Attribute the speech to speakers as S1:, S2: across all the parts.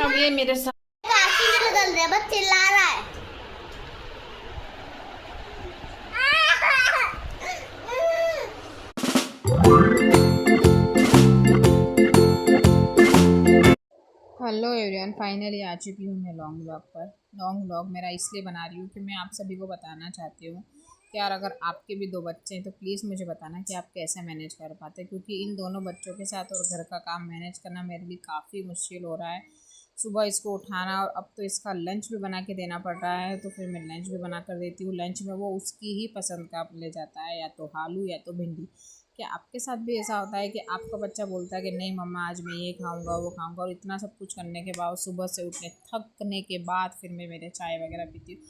S1: अब ये मेरे साथ
S2: काशी में बदल रहा है, बस चिल्ला रहा है।
S1: हेलो एवरीवन, फाइनली आ चुकी हूँ मैं लॉन्ग व्लॉग पर। लॉन्ग व्लॉग मेरा इसलिए बना रही हूँ कि मैं आप सभी को बताना चाहती हूँ कि यार अगर आपके भी दो बच्चे हैं तो प्लीज़ मुझे बताना कि आप कैसे मैनेज कर पाते हैं, क्योंकि इन दोनों बच्चों के साथ और घर का काम मैनेज करना मेरे लिए काफ़ी मुश्किल हो रहा है। सुबह इसको उठाना और अब तो इसका लंच भी बना के देना पड़ रहा है, तो फिर मैं लंच भी बना कर देती हूँ। लंच में वो उसकी ही पसंद का ले जाता है, या तो आलू या तो भिंडी। क्या आपके साथ भी ऐसा होता है कि आपका बच्चा बोलता है कि नहीं मम्मा आज मैं ये खाऊंगा वो खाऊंगा, और इतना सब कुछ करने के बाद सुबह से उठने थकने के बाद फिर मैं मेरे चाय वगैरह पीती हूँ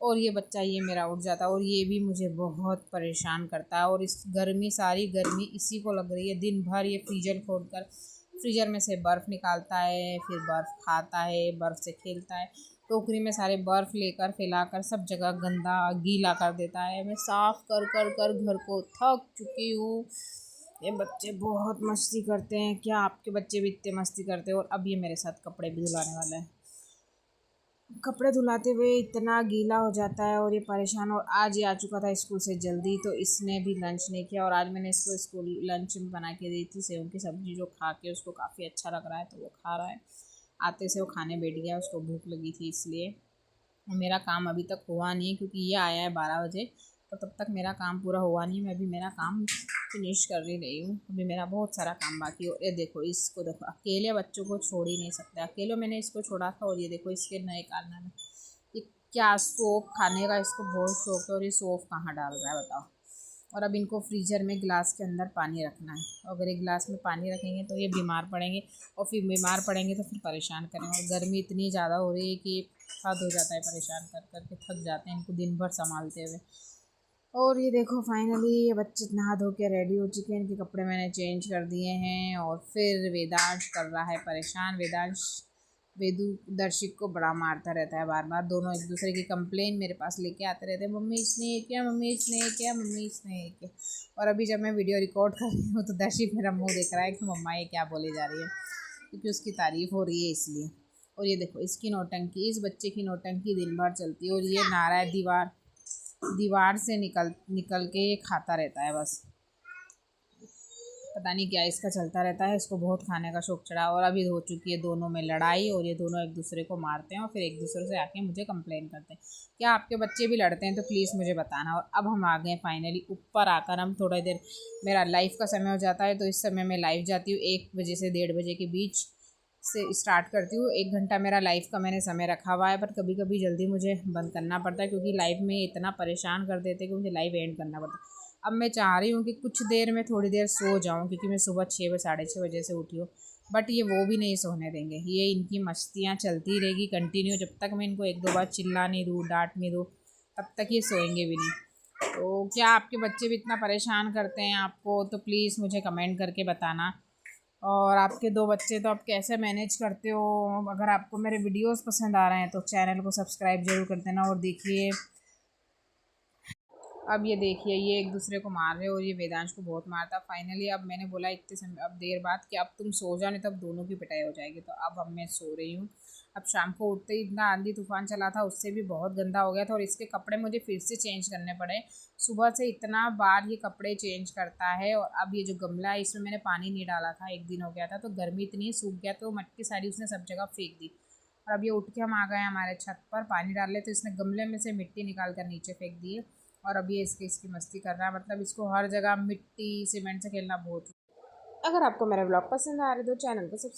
S1: और ये बच्चा ये मेरा उठ जाता है, और ये भी मुझे बहुत परेशान करता है। और इस गर्मी, सारी गर्मी इसी को लग रही है। दिन भर ये फ्रीजर खोल कर फ्रीजर में से बर्फ़ निकालता है, फिर बर्फ़ खाता है, बर्फ़ से खेलता है। टोकरी में सारे बर्फ़ लेकर फैलाकर सब जगह गंदा गीला कर देता है। मैं साफ़ कर कर कर घर को थक चुकी हूँ। ये बच्चे बहुत मस्ती करते हैं। क्या आपके बच्चे भी इतने मस्ती करते हैं? और अब ये मेरे साथ कपड़े भी धुलाने वाला है। कपड़े धुलाते हुए इतना गीला हो जाता है और ये परेशान। और आज ये आ चुका था स्कूल से जल्दी, तो इसने भी लंच नहीं किया। और आज मैंने इसको स्कूल लंच में बना के दी थी सेव की सब्ज़ी, जो खा के उसको काफ़ी अच्छा लग रहा है, तो वो खा रहा है। आते से वो खाने बैठ गया, उसको भूख लगी थी इसलिए। मेरा काम अभी तक हुआ नहीं है क्योंकि ये आया है 12 बजे, तो तब तक मेरा काम पूरा हुआ नहीं। मैं भी मेरा काम फिनिश कर ही रही हूँ। अभी मेरा बहुत सारा काम बाकी है। ये देखो, इसको देखो, अकेले बच्चों को छोड़ ही नहीं सकते। अकेले मैंने इसको छोड़ा था और ये देखो इसके नए कारनामे। ये क्या, सोप खाने का इसको बहुत शौक है और ये सोप कहाँ डाल रहा है बताओ। और अब इनको फ्रीज़र में गिलास के अंदर पानी रखना है। अगर एक गिलास में पानी रखेंगे तो ये बीमार पड़ेंगे, और फिर बीमार पड़ेंगे तो फिर परेशान करेंगे। और गर्मी इतनी ज़्यादा हो रही है कि हद हो जाता है, परेशान कर कर के थक जाते हैं इनको दिन भर संभालते हुए। और ये देखो फाइनली ये बच्चे नहा धो के रेडी हो चुके हैं। इनके कपड़े मैंने चेंज कर दिए हैं। और फिर वेदांश कर रहा है परेशान। वेदू दर्शिक को बड़ा मारता रहता है बार बार। दोनों एक दूसरे की कंप्लेन मेरे पास लेके आते रहते हैं, मम्मी इसने ये किया, मम्मी इसने ये किया, मम्मी इसने ये किया। और अभी जब मैं वीडियो रिकॉर्ड कर रही हूँ तो दर्शिक मेरा मुंह देख रहा है कि मम्मा ये क्या बोले जा रही है, क्योंकि उसकी तारीफ़ हो रही है इसलिए। और ये देखो इसकी नौटंकी, इस बच्चे की नौटंकी दिन भर चलती है। और ये नारा है दीवार दीवार से निकल निकल के ये खाता रहता है बस। पता नहीं क्या इसका चलता रहता है। इसको बहुत खाने का शौक चढ़ा। और अभी हो चुकी है दोनों में लड़ाई, और ये दोनों एक दूसरे को मारते हैं और फिर एक दूसरे से आके मुझे कंप्लेन करते हैं। क्या आपके बच्चे भी लड़ते हैं? तो प्लीज़ मुझे बताना। और अब हम आ गए फाइनली ऊपर। आकर हम थोड़ी देर, मेरा लाइव का समय हो जाता है, तो इस समय मैं लाइव जाती हूँ 1 बजे से 1:30 बजे के बीच से स्टार्ट करती हूँ। 1 घंटा मेरा लाइव का मैंने समय रखा हुआ है, पर कभी कभी जल्दी मुझे बंद करना पड़ता है क्योंकि लाइव में इतना परेशान कर देते हैं कि मुझे लाइव एंड करना पड़ता है। अब मैं चाह रही हूँ कि कुछ देर में थोड़ी देर सो जाऊँ, क्योंकि मैं सुबह 6 साढ़े 6 बजे से उठी हूँ। बट ये वो भी नहीं सोने देंगे। ये इनकी मस्तियाँ चलती रहेगी कंटिन्यू, जब तक मैं इनको 1-2 बार चिल्ला नहीं दूँ, डांट नहीं दूँ, तब तक ये सोएंगे भी नहीं। तो क्या आपके बच्चे भी इतना परेशान करते हैं आपको? तो प्लीज़ मुझे कमेंट करके बताना। और आपके दो बच्चे तो आप कैसे मैनेज करते हो? अगर आपको मेरे वीडियोस पसंद आ रहे हैं तो चैनल को सब्सक्राइब ज़रूर कर देना। और देखिए, अब ये देखिए ये एक दूसरे को मार रहे हैं, और ये वेदांश को बहुत मारता। फाइनली अब मैंने बोला इतने समय, अब देर बाद कि अब तुम सो जाओ, नहीं तब दोनों की पिटाई हो जाएगी। तो अब मैं सो रही हूँ। अब शाम को उठते ही इतना आंधी तूफान चला था, उससे भी बहुत गंदा हो गया था, और इसके कपड़े मुझे फिर से चेंज करने पड़े। सुबह से इतना बार ये कपड़े चेंज करता है। और अब ये जो गमला है इसमें मैंने पानी नहीं डाला था, 1 दिन हो गया था, तो गर्मी इतनी सूख गया, तो मटकी सारी उसने सब जगह फेंक दी। और अब ये उठ के हम आ गए हमारे छत पर पानी डालने, तो इसने गमले में से मिट्टी निकाल कर नीचे फेंक दी है। और अब ये इसकी मस्ती कर रहा है। मतलब इसको हर जगह मिट्टी सीमेंट से खेलना बहुत। अगर आपको मेरा ब्लॉग पसंद आ रहा है तो चैनल को सब्सक्राइब